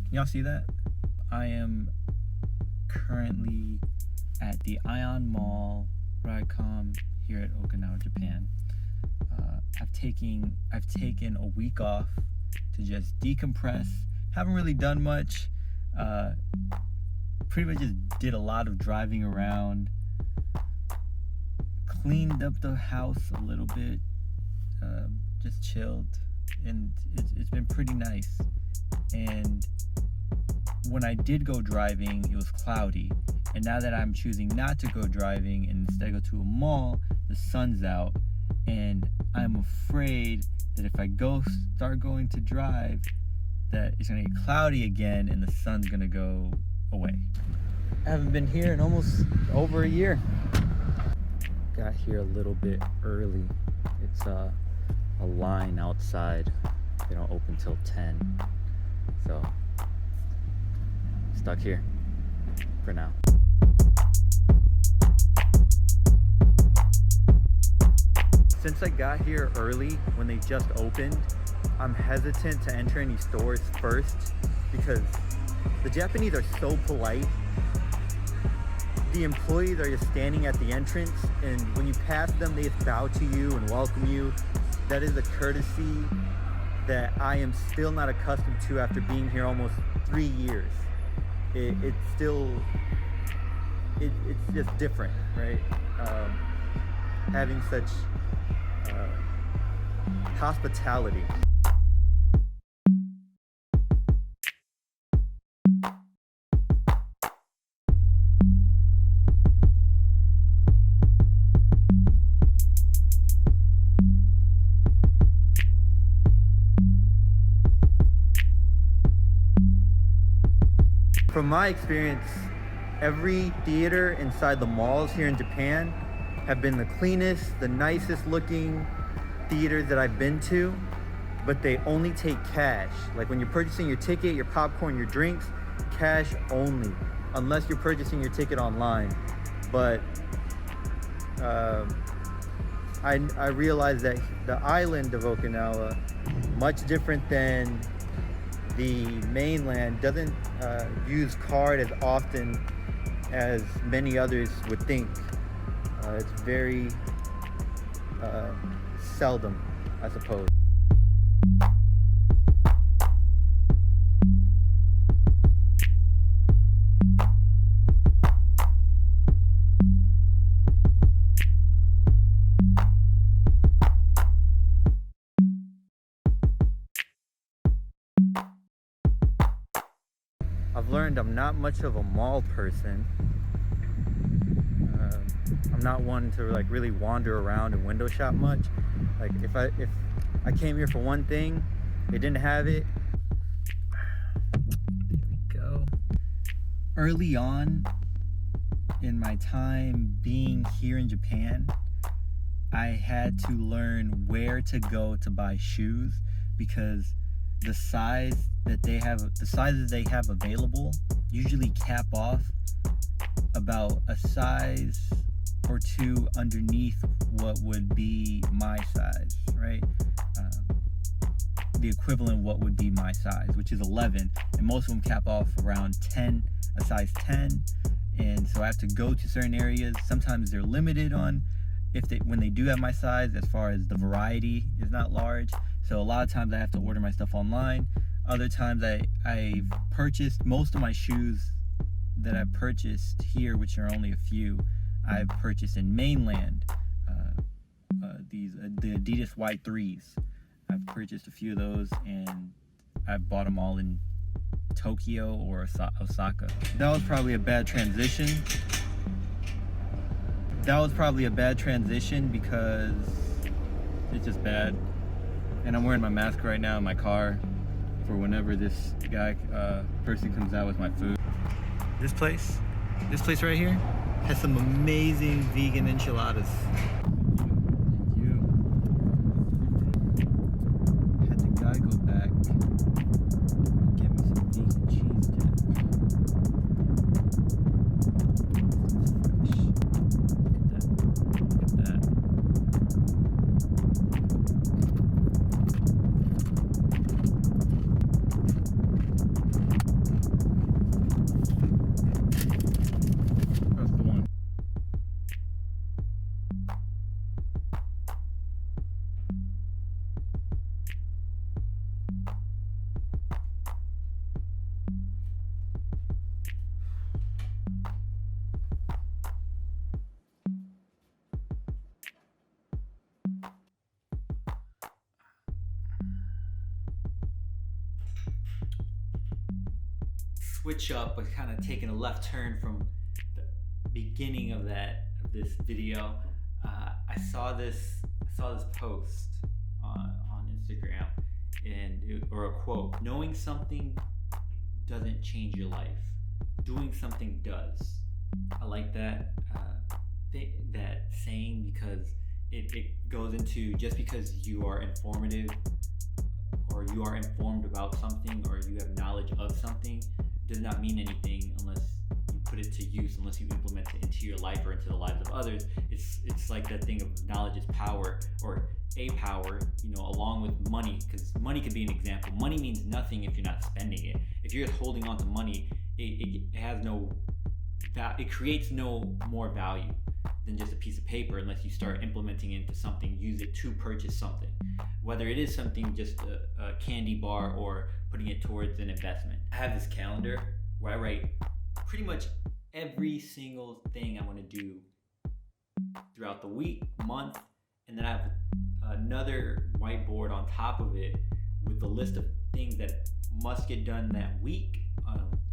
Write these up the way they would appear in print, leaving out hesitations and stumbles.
Y'all see that? I am currently at the Ion Mall Rycom here at Okinawa, Japan. I've taken a week off to just decompress. Haven't really done much. Pretty much just did a lot of driving around. Cleaned up the house a little bit. Just chilled, and it's been pretty nice. And when I did go driving, it was cloudy. And now that I'm choosing not to go driving and instead go to a mall, the sun's out. And I'm afraid that if I start going to drive, that it's gonna get cloudy again and the sun's gonna go away. I haven't been here in almost over a year. Got here a little bit early. It's a line outside. They don't open till 10. So stuck here for now. Since I got here early when they just opened, I'm hesitant to enter any stores first because the Japanese are so polite. The employees are just standing at the entrance, and when you pass them, they just bow to you and welcome you. That is a courtesy that I am still not accustomed to after being here almost 3 years. It's just different, right? Having such hospitality. From my experience, every theater inside the malls here in Japan have been the cleanest, the nicest looking theaters that I've been to, but they only take cash. Like when you're purchasing your ticket, your popcorn, your drinks, cash only, unless you're purchasing your ticket online. But I realized that the island of Okinawa, much different than the mainland, doesn't use card as often as many others would think. It's very seldom, I suppose. I've learned I'm not much of a mall person. I'm not one to like really wander around and window shop much. Like if I came here for one thing, they didn't have it. There we go. Early on in my time being here in Japan, I had to learn where to go to buy shoes because the sizes they have available usually cap off about a size or two underneath what would be my size, right? The equivalent of what would be my size, which is 11, and most of them cap off around 10, a size 10, and so I have to go to certain areas. Sometimes they're limited on when they do have my size, as far as the variety is not large. So a lot of times I have to order my stuff online. Other times I've purchased most of my shoes that I've purchased here, which are only a few, I've purchased in mainland. The Adidas Y3s. I've purchased a few of those, and I've bought them all in Tokyo or Osaka. That was probably a bad transition. Because it's just bad. And I'm wearing my mask right now in my car for whenever this person comes out with my food. This place right here has some amazing vegan enchiladas. Thank you. Had the guy go back and get me some vegan cheese dip. Look at that. switch up, but kind of taking a left turn from the beginning of this video. I saw this post on Instagram, or a quote: "Knowing something doesn't change your life. Doing something does." I like that saying, because it goes into, just because you are informative or you are informed about something or you have knowledge of something does not mean anything unless you put it to use, unless you implement it into your life or into the lives of others. It's like that thing of knowledge is power, or a power, along with money, because money could be an example. Money means nothing if you're not spending it. If you're just holding on to money, it has no, it creates no more value than just a piece of paper unless you start implementing it into something, use it to purchase something. Whether it is something, just a candy bar, or putting it towards an investment. I have this calendar where I write pretty much every single thing I want to do throughout the week, month, and then I have another whiteboard on top of it with a list of things that must get done that week,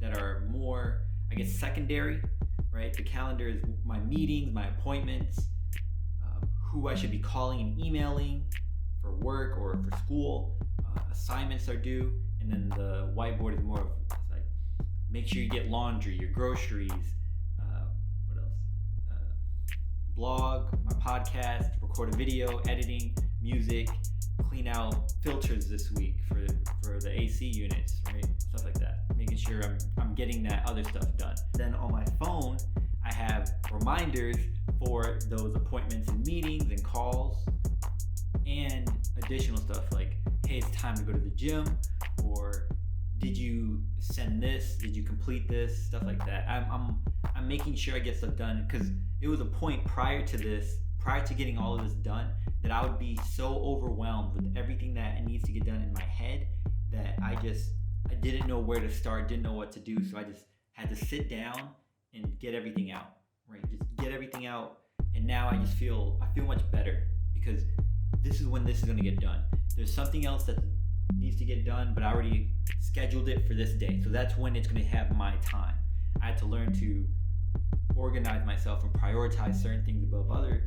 that are more, I guess, secondary, right? The calendar is my meetings, my appointments, who I should be calling and emailing for work or for school, assignments are due, and then the whiteboard is more of, it's like, make sure you get laundry, your groceries, what else? Blog, my podcast, record a video, editing, music, clean out filters this week for the AC units, right? Stuff like that. Making sure I'm getting that other stuff done. Then on my phone, I have reminders for those appointments and meetings and calls, and additional stuff like, hey, it's time to go to the gym, or did you send this? Did you complete this? Stuff like that. I'm making sure I get stuff done, because it was a point prior to getting all of this done, that I would be so overwhelmed with everything that needs to get done in my head that I didn't know where to start, didn't know what to do. So I just had to sit down and get everything out, right? Just get everything out. And now I feel much better, because this is when this is going to get done. There's something else that needs to get done, but I already scheduled it for this day. So that's when it's going to have my time. I had to learn to organize myself and prioritize certain things above others,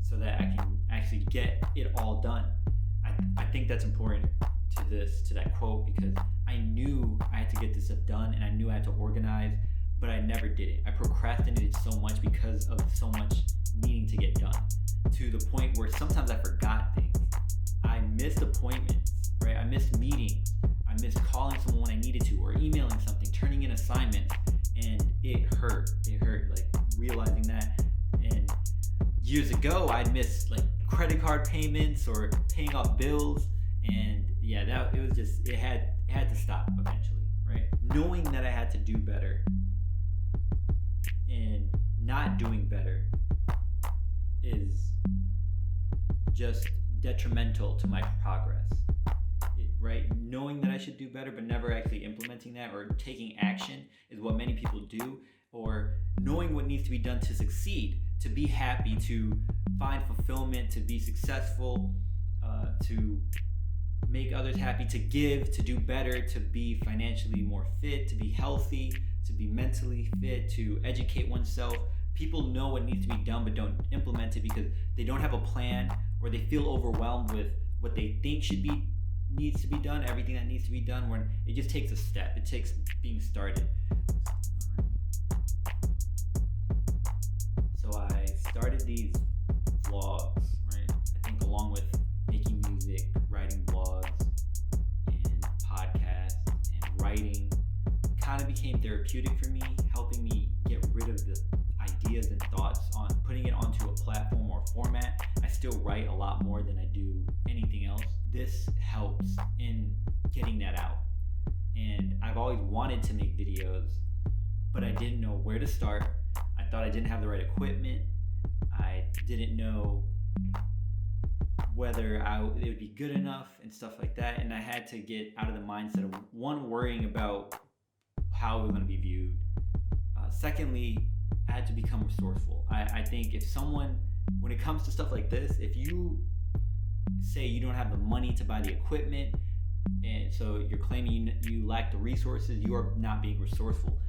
so that I can actually get it all done. I think that's important to that quote, because I knew I had to get this stuff done, and I knew I had to organize, but I never did it. I procrastinated so much because of so much needing to get done, to the point where sometimes I forgot things. I missed appointments, right? I missed meetings. I missed calling someone when I needed to, or emailing something, turning in assignments, and it hurt. It hurt, like, realizing that. And years ago, I'd missed, like, credit card payments or paying off bills, and yeah, it had to stop eventually, right? Knowing that I had to do better and not doing better is just detrimental to my progress, right? Knowing that I should do better but never actually implementing that or taking action is what many people do. Or knowing what needs to be done to succeed, to be happy, to find fulfillment, to be successful, to make others happy, to give, to do better, to be financially more fit, to be healthy, to be mentally fit, to educate oneself. People know what needs to be done but don't implement it because they don't have a plan, or they feel overwhelmed with what they think needs to be done, everything that needs to be done, when it just takes a step. It takes being started. So I started these vlogs, right? I think along with making music, writing blogs, and podcasts, and writing, kind of became therapeutic for me, helping me get rid of the ideas and thoughts, on putting it onto a platform or format. I still write a lot more than I do anything else. This helps in getting that out. And I've always wanted to make videos, but I didn't know where to start. I thought I didn't have the right equipment. I didn't know whether it would be good enough and stuff like that. And I had to get out of the mindset of, one, worrying about how it was going to be viewed. Secondly, I had to become resourceful. I think if someone, when it comes to stuff like this, if you say you don't have the money to buy the equipment, and so you're claiming you lack the resources, you are not being resourceful.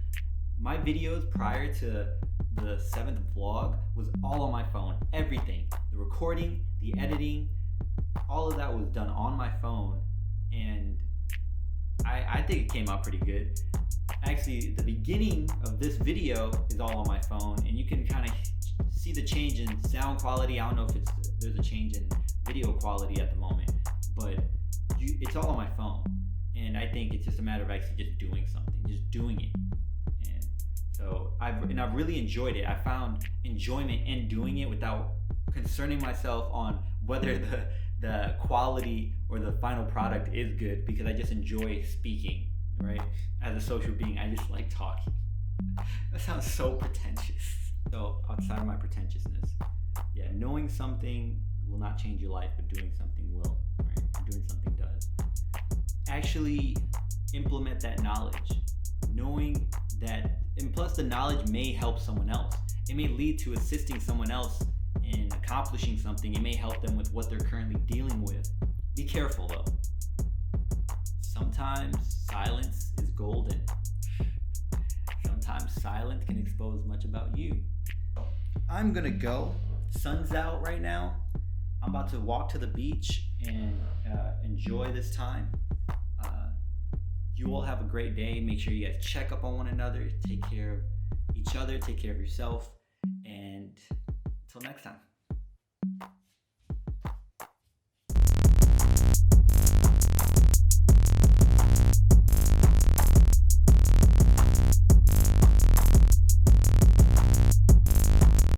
My videos prior to the 7th vlog was all on my phone. Everything, the recording, the editing, all of that was done on my phone, and I think it came out pretty good. Actually, the beginning of this video is all on my phone, and you can kind of see the change in sound quality. I don't know if there's a change in video quality at the moment, but it's all on my phone, and I think it's just a matter of actually just doing something, just doing it. And so I've really enjoyed it. I found enjoyment in doing it without concerning myself on whether the quality or the final product is good, because I just enjoy speaking, right? As a social being, I just like talking. That sounds so pretentious. So outside of my pretentiousness, yeah, knowing something will not change your life, but doing something will, right? Doing something does. Actually implement that knowledge, knowing that, and plus the knowledge may help someone else. It may lead to assisting someone else in accomplishing something. It may help them with what they're currently dealing with. Be careful though. Sometimes silence is golden. Sometimes silence can expose much about you. I'm gonna go. Sun's out right now. I'm about to walk to the beach and enjoy this time. You all have a great day. Make sure you guys check up on one another. Take care of each other. Take care of yourself. And until next time.